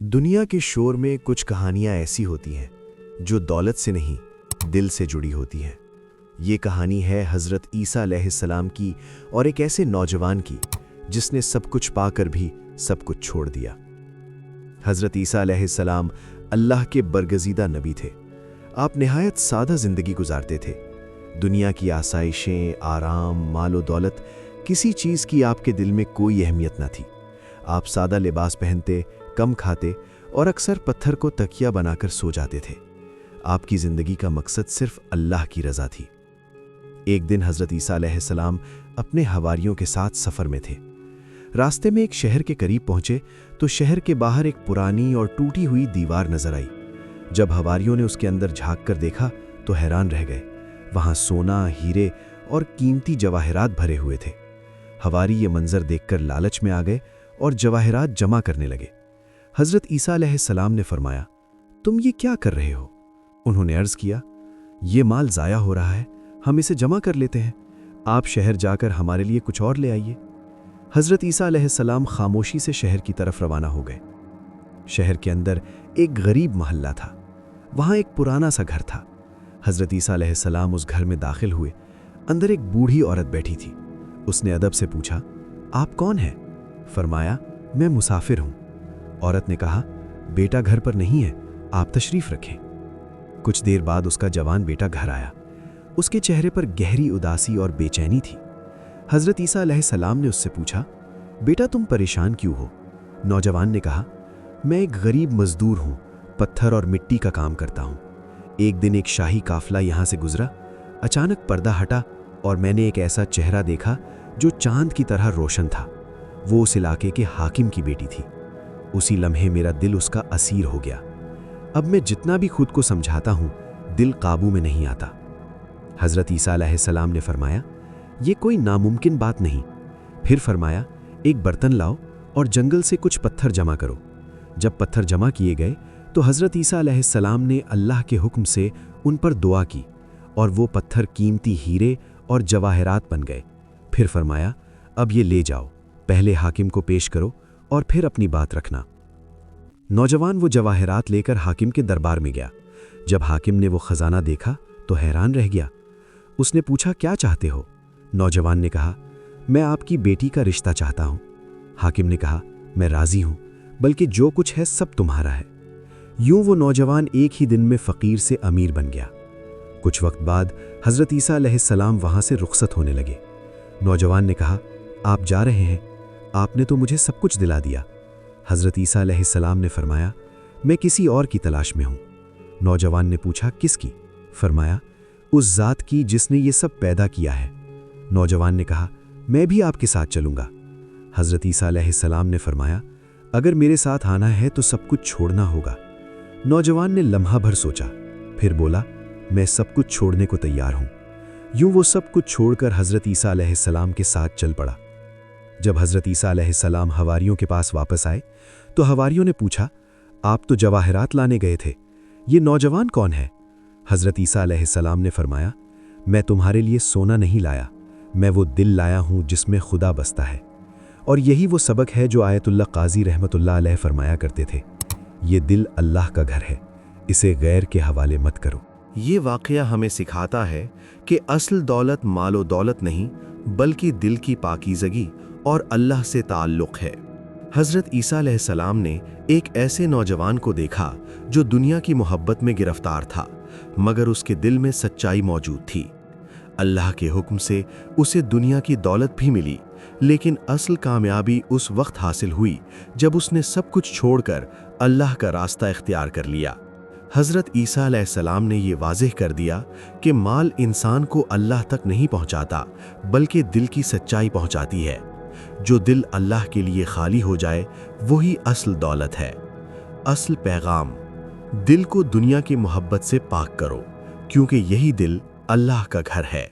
दुनिया के शोर में कुछ कहानियां ऐसी होती हैं जो दौलत से नहीं, दिल से जुड़ी होती हैं। ये कहानी है हज़रत ईसा अलैहिस्सलाम की और एक ऐसे नौजवान की जिसने सब कुछ पाकर भी सब कुछ छोड़ दिया। हज़रत ईसा अलैहिस्सलाम अल्लाह के बरगज़ीदा नबी थे। आप निहायत सादा ज़िंदगी गुजारते थे। दुनिया की आसाइशें, आराम, मालो दौलत, किसी चीज़ की आपके दिल में कोई अहमियत न थी। आप सादा लिबास पहनते, कम खाते और अक्सर पत्थर को तकिया बनाकर सो जाते थे। आपकी ज़िंदगी का मकसद सिर्फ अल्लाह की रज़ा थी। एक दिन हज़रत ईसा अलैहिस्सलाम अपने हवारियों के साथ सफ़र में थे। रास्ते में एक शहर के करीब पहुंचे तो शहर के बाहर एक पुरानी और टूटी हुई दीवार नजर आई। जब हवारियों ने उसके अंदर झांक कर देखा तो हैरान रह गए। वहां सोना, हीरे और कीमती जवाहरात भरे हुए थे। हवारी ये मंजर देखकर लालच में आ गए और जवाहरात जमा करने लगे। हज़रत ईसा अलैहिस्सलाम ने फरमाया, तुम ये क्या कर रहे हो? उन्होंने अर्ज़ किया, ये माल ज़ाया हो रहा है, हम इसे जमा कर लेते हैं। आप शहर जाकर हमारे लिए कुछ और ले आइए। हज़रत ईसा अलैहिस्सलाम खामोशी से शहर की तरफ रवाना हो गए। शहर के अंदर एक गरीब महल्ला था। वहाँ एक पुराना सा घर था। हज़रत ईसा अलैहिस्सलाम उस घर में दाखिल हुए। अंदर एक बूढ़ी औरत बैठी थी। उसने अदब से पूछा, आप कौन हैं? फरमाया, मैं मुसाफिर हूँ। औरत ने कहा, बेटा घर पर नहीं है, आप तशरीफ़ रखें। कुछ देर बाद उसका जवान बेटा घर आया। उसके चेहरे पर गहरी उदासी और बेचैनी थी। हज़रत ईसा अलैहिस्सलाम ने उससे पूछा, बेटा तुम परेशान क्यों हो? नौजवान ने कहा, मैं एक गरीब मजदूर हूँ, पत्थर और मिट्टी का काम करता हूँ। एक दिन एक शाही काफिला यहाँ से गुजरा। अचानक पर्दा हटा और मैंने एक ऐसा चेहरा देखा जो चांद की तरह रोशन था। वो उस इलाके के हाकिम की बेटी थी। उसी लम्हे मेरा दिल उसका असीर हो गया। अब मैं जितना भी खुद को समझाता हूँ, दिल काबू में नहीं आता। हज़रत ईसा अलैहिस्सलाम ने फरमाया, ये कोई नामुमकिन बात नहीं। फिर फरमाया, एक बर्तन लाओ और जंगल से कुछ पत्थर जमा करो। जब पत्थर जमा किए गए तो हज़रत ईसा अलैहिस्सलाम ने अल्लाह के हुक्म से उन पर दुआ की और वो पत्थर कीमती हीरे और जवाहरात बन गए। फिर फरमाया, अब ये ले जाओ, पहले हाकिम को पेश करो और फिर अपनी बात रखना। नौजवान वो जवाहरात लेकर हाकिम के दरबार में गया। जब हाकिम ने वो खजाना देखा तो हैरान रह गया। उसने पूछा, क्या चाहते हो? नौजवान ने कहा, मैं आपकी बेटी का रिश्ता चाहता हूँ। हाकिम ने कहा, मैं राजी हूँ, बल्कि जो कुछ है सब तुम्हारा है। यूं वो नौजवान एक ही दिन में फ़कीर से अमीर बन गया। कुछ वक्त बाद हज़रत ईसा अलैहिस्सलाम वहाँ से रुखसत होने लगे। नौजवान ने कहा, आप जा रहे हैं? आपने तो मुझे सब कुछ दिला दिया। हज़रत ईसा अलैहिस्सलाम ने फरमाया, मैं किसी और की तलाश में हूँ। नौजवान ने पूछा, किसकी? फरमाया, उस ज़ात की जिसने ये सब पैदा किया है। नौजवान ने कहा, मैं भी आपके साथ चलूँगा। हज़रत ईसा अलैहिस्सलाम ने फरमाया, अगर मेरे साथ आना है तो सब कुछ छोड़ना होगा। नौजवान ने लम्हा भर सोचा, फिर बोला, मैं सब कुछ छोड़ने को तैयार हूँ। यूं वो सब कुछ छोड़कर हज़रत ईसा अलैहिस्सलाम के साथ चल पड़ा। जब हज़रत ईसा अलैहिस्सलाम हवारियों के पास वापस आए तो हवारियों ने पूछा, आप तो जवाहरात लाने गए थे, ये नौजवान कौन है? हज़रत ईसा अलैहिस्सलाम ने फरमाया, मैं तुम्हारे लिए सोना नहीं लाया, मैं वो दिल लाया हूँ जिसमें खुदा बसता है। और यही वो सबक है जो आयतुल्लाह काजी रहमतुल्लाह अलैह फरमाया करते थे, ये दिल अल्लाह का घर है, इसे गैर के हवाले मत करो। ये वाक़या हमें सिखाता है कि असल दौलत मालो दौलत नहीं, बल्कि दिल की पाकीज़गी और अल्लाह से ताल्लुक़ है। हज़रत ईसा अलैहिस्सलाम ने एक ऐसे नौजवान को देखा जो दुनिया की मोहब्बत में गिरफ्तार था, मगर उसके दिल में सच्चाई मौजूद थी। अल्लाह के हुक्म से उसे दुनिया की दौलत भी मिली, लेकिन असल कामयाबी उस वक्त हासिल हुई जब उसने सब कुछ छोड़कर अल्लाह का रास्ता इख्तियार कर लिया। हज़रत ईसा अलैहिस्सलाम ने ये वाज़ेह कर दिया कि माल इंसान को अल्लाह तक नहीं पहुंचाता, बल्कि दिल की सच्चाई पहुंचाती है। जो दिल अल्लाह के लिए खाली हो जाए वही असल दौलत है। असल पैगाम, दिल को दुनिया की मोहब्बत से पाक करो, क्योंकि यही दिल अल्लाह का घर है।